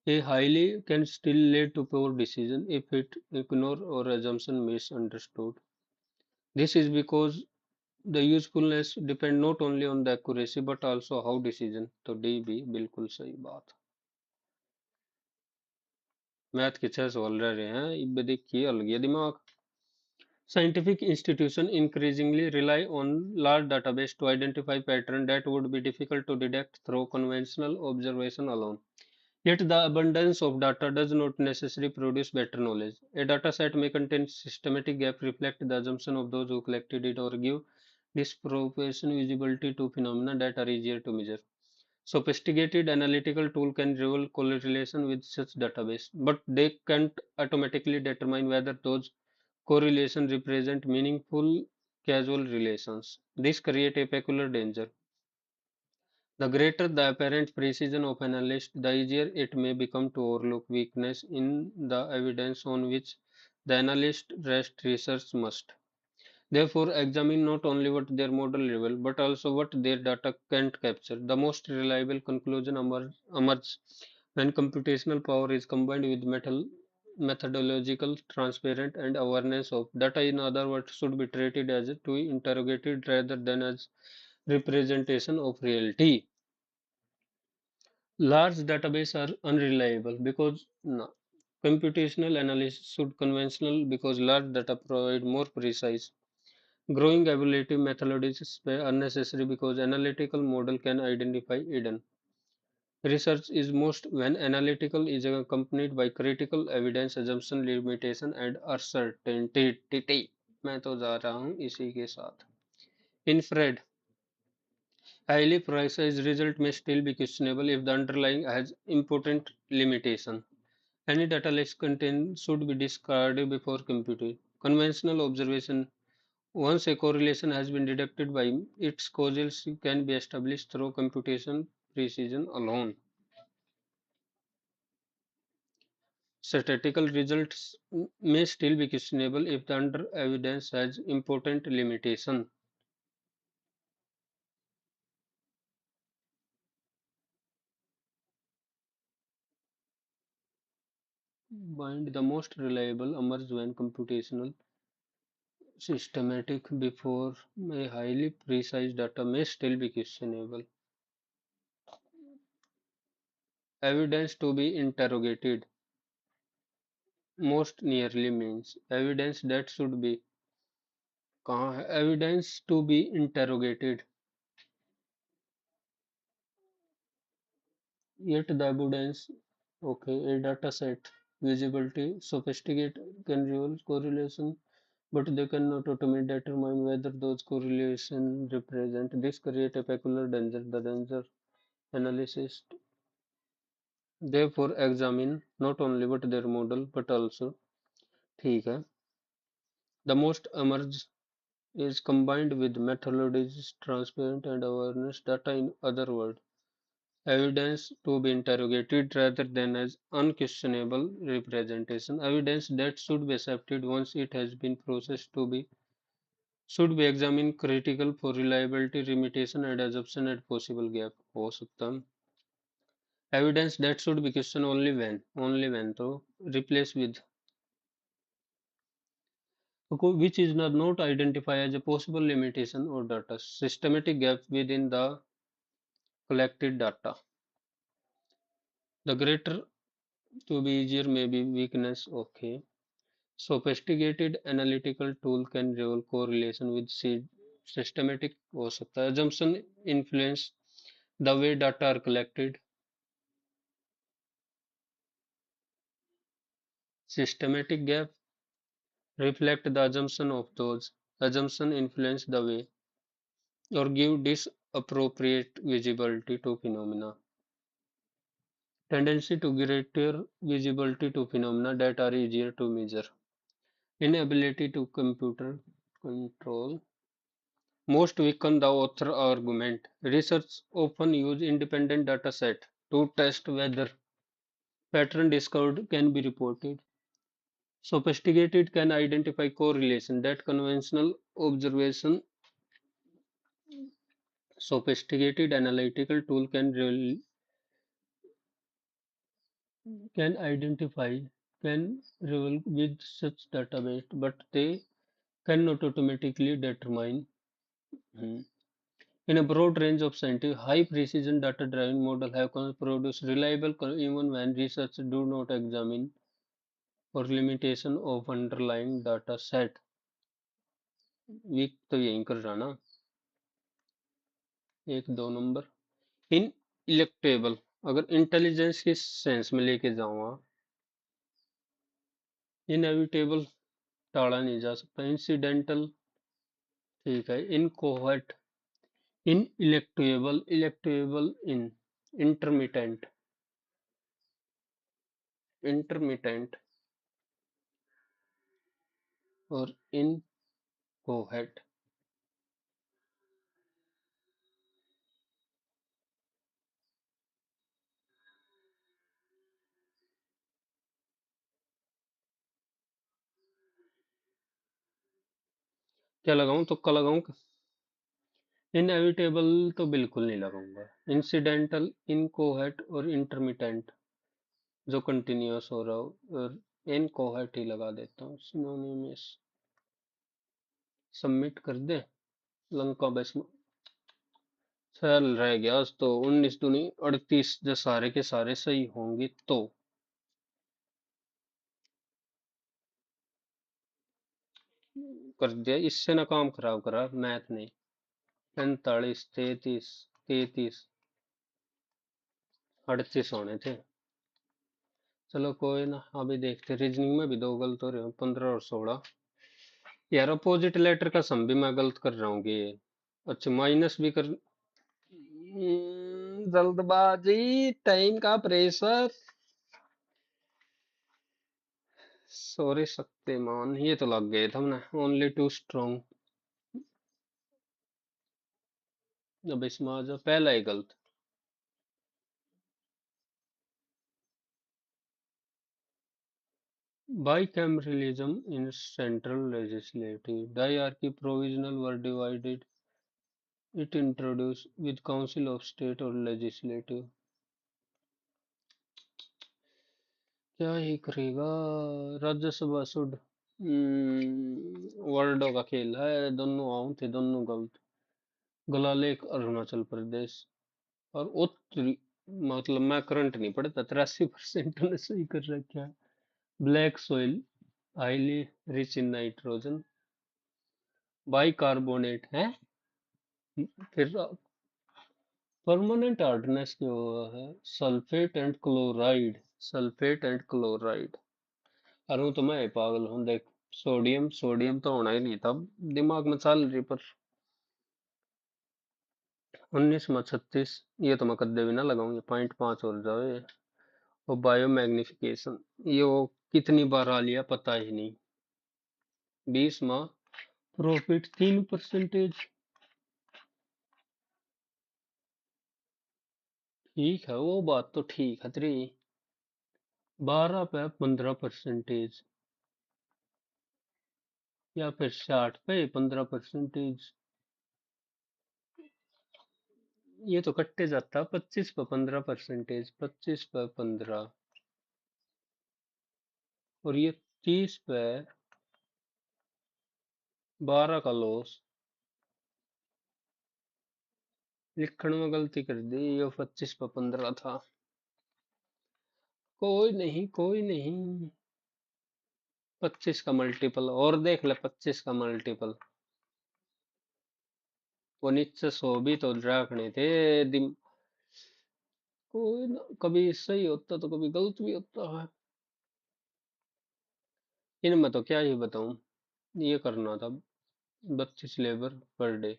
a highly can still lead to poor decision if it ignore or assumption misunderstood. This is because the usefulness depend not only on the accuracy but also how decision. तो D भी बिल्कुल सही बात math के 6 सवाल रह रहे हैं इब देखिए हल गया दिमाग Scientific institutions increasingly rely on large databases to identify patterns that would be difficult to detect through conventional observation alone. Yet the abundance of data does not necessarily produce better knowledge. A dataset may contain systematic gaps, reflect the assumption of those who collected it, or give disproportionate visibility to phenomena that are easier to measure. Sophisticated analytical tools can reveal correlation with such database, but they can't automatically determine whether those correlations represent meaningful causal relations. This creates a peculiar danger. The greater the apparent precision of an analyst, the easier it may become to overlook weakness in the evidence on which the analyst rests research must. Therefore, examine not only what their model reveals, but also what their data can't capture. The most reliable conclusion emerges when computational power is combined with methodological transparent and awareness of data. In other words, should be treated as to be interrogated rather than as representation of reality. Large databases are unreliable because no, computational analysis should conventional because large data provide more precise. Growing evaluative methodologies are unnecessary because analytical model can identify hidden. Research is most when analytical is accompanied by critical evidence, assumption, limitation and uncertainty. मैं तो जा रहा हूँ इसी के साथ. Infrared highly precise result may still be questionable if the underlying has important limitation. Any data less content should be discarded before computing. Conventional observation once a correlation has been detected by its causality can be established through computation precision alone. Statistical results may still be questionable if the under evidence has important limitation. Bind the most reliable emerge when computational systematic before a highly precise data may still be questionable. Evidence to be interrogated most nearly means evidence that should be कहाँ है evidence to be interrogated yet the evidence okay a data set visibility sophisticated can reveal correlation but they cannot automatically determine whether those correlations represent this create a peculiar danger the danger analysis therefore examine not only what their model but also ठीक है the most emerge is combined with methodologies transparent and awareness data in other words evidence to be interrogated rather than as unquestionable representation evidence that should be accepted once it has been processed to be should be examined critical for reliability limitation and assumption and possible gap हो सकता है evidence that should be questioned only when तो replace with which is not identified as a possible limitation or data systematic gap within the collected data the greater to be easier may be weakness okay sophisticated analytical tool can reveal correlation with systematic हो सकता है assumption influence the way data are collected systematic gap reflect the assumption of those assumption influence the way or give disappropriate visibility to phenomena tendency to greater visibility to phenomena that are easier to measure inability to computer control most weaken the author argument. Research often use independent data set to test whether pattern discovered can be reported. Sophisticated can identify correlation that conventional observation sophisticated analytical tool can identify can reveal with such database, but they cannot automatically determine. Hmm. In a broad range of scientific, high-precision data-driven models have produced reliable even when researchers do not examine or limitation of underlying data set. वीक तो यहीं कर रहा ना एक दो number in electable अगर intelligence के सेंस में लेके जाऊंगा इनएविटेबल टाला नहीं जा सकता इंसिडेंटल ठीक है इनकोहेट इन इलेक्टेबल इन इंटरमिटेंट इंटरमिटेंट और इनकोहेट क्या लगाऊं तुक्का लगाऊं इनएविटेबल तो बिल्कुल नहीं लगाऊंगा इंसिडेंटल इनकोहेट और इंटरमिटेंट जो कंटिन्यूअस हो रहा हो और इनकोहेट ही लगा देता हूँ सिनोनिमस सबमिट कर दे लंका बस चल रह गया आज तो 19 दूनी 38 जो सारे के सारे सही होंगे तो कर दिया इससे ना काम खराब करा मैथ ने 45 33 33 38 होने थे चलो कोई ना अभी देखते रीजनिंग में भी दो गलत हो रहे हो 15 और 16 यार अपोजिट लेटर का सम भी मैं गलत कर रहा हूँ ये अच्छा माइनस भी कर जल्दबाजी टाइम का प्रेशर सॉरी शक्तिमान ये तो लग गए थे हमने ओनली टू स्ट्रॉन्ग अब इसमें आ जाओ पहला ही गलत Bicameralism in central legislative diarchy provisional were divided it introduced with council of state or legislative क्या ही करेगा राज्यसभा शुड वर्ल्डों का खेल है दोनों आउं थे दोनों गलत गलालेख अरुणाचल प्रदेश और उत्तरी मतलब मैं करंट नहीं पढ़ता 83% ने सही कर रखा है black soil highly rich in nitrogen bicarbonate है फिर परमानेंट हार्डनेस क्या हुआ है सल्फेट एंड क्लोराइड अरे तो मैं पागल हूँ देख सोडियम सोडियम तो होना ही नहीं था दिमाग में चल रही पर 19 में 36, ये तो मैं कद्दे भी ना लगाऊं, ये 0.5 और जाओ ये। और बायो मैग्निफिकेशन, ये वो कितनी बार आ लिया पता ही नहीं। 20 में प्रॉफिट 3%। ठीक है, वो बात तो ठीक है तेरी। 12 पे 15%, या फिर 60 पे 15%। ये तो कट्टे जाता, 25 पे 15%, 25 पे 15, और ये 30 पे 12 का लॉस। लिखण में गलती कर दी, ये 25 पे 15 था। कोई नहीं, कोई नहीं। 25 का मल्टीपल और देख ले, 25 का मल्टीपल। वो नीचे 100 भी तो रखने थे। दिम कोई ना, कभी सही होता तो कभी गलत भी होता है। इनमें तो क्या ही बताऊं। ये करना था 32 लेबर पर डे।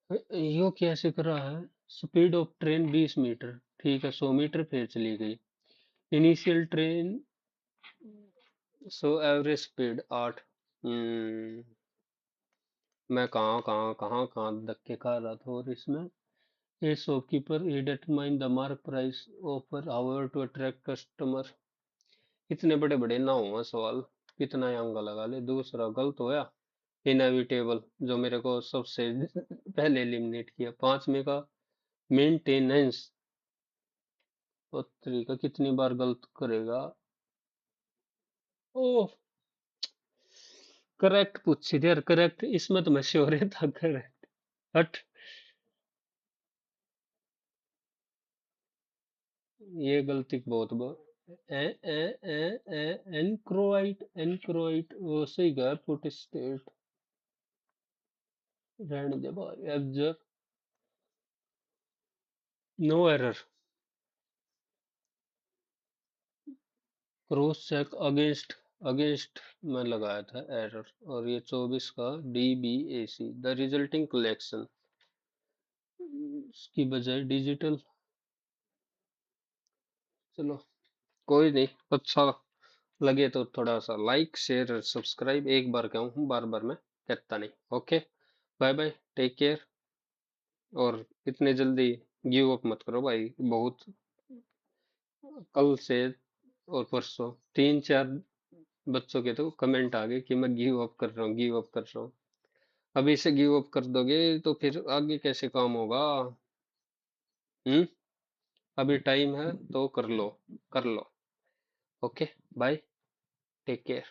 यो कैसे करा है? स्पीड ऑफ ट्रेन 20 मीटर, ठीक है 100 मीटर फिर चली गई। Initial train, so average speed 8। मैं कहाँ कहाँ कहाँ कहाँ धक्के खा रहा था। और इसमें ए shopkeeper, he determine the mark price offer however to attract customer। इतने बड़े बड़े ना हुआ सवाल, कितना अंगा लगा ले। दूसरा गलत होया, इनएविटेबल, जो मेरे को सबसे पहले एलिमिनेट किया। 5 में का मेंटेनेंस, और तरीका कितनी बार गलत करेगा। ओह, करेक्ट पूछी थी यार, करेक्ट, इसमें तो मैं श्योर ही था करेक्ट। हट, ये गलती बहुत ए ए ए एनक्रोइट, एनक्रोइट वो सही गया। पुट स्टेट, रहने दे भाई। Abjure, no error. Cross check against, against में लगाया था एरर। और ये 24 का DBAC, द रिजल्टिंग कलेक्शन, इसकी बजाय डिजिटल। चलो कोई नहीं, अच्छा लगे तो थोड़ा सा लाइक शेयर और सब्सक्राइब। एक बार कहूँ, बार बार मैं कहता नहीं। Okay, bye bye, take care. और इतने जल्दी गिव अप मत करो भाई, बहुत। कल से और परसों 3-4 बच्चों के तो कमेंट आ गए कि मैं गिव अप कर रहा हूँ, गिव अप कर रहा हूँ। अभी से गिव अप कर दोगे तो फिर आगे कैसे काम होगा? हम्म, अभी टाइम है तो कर लो, कर लो। Okay, bye, take care.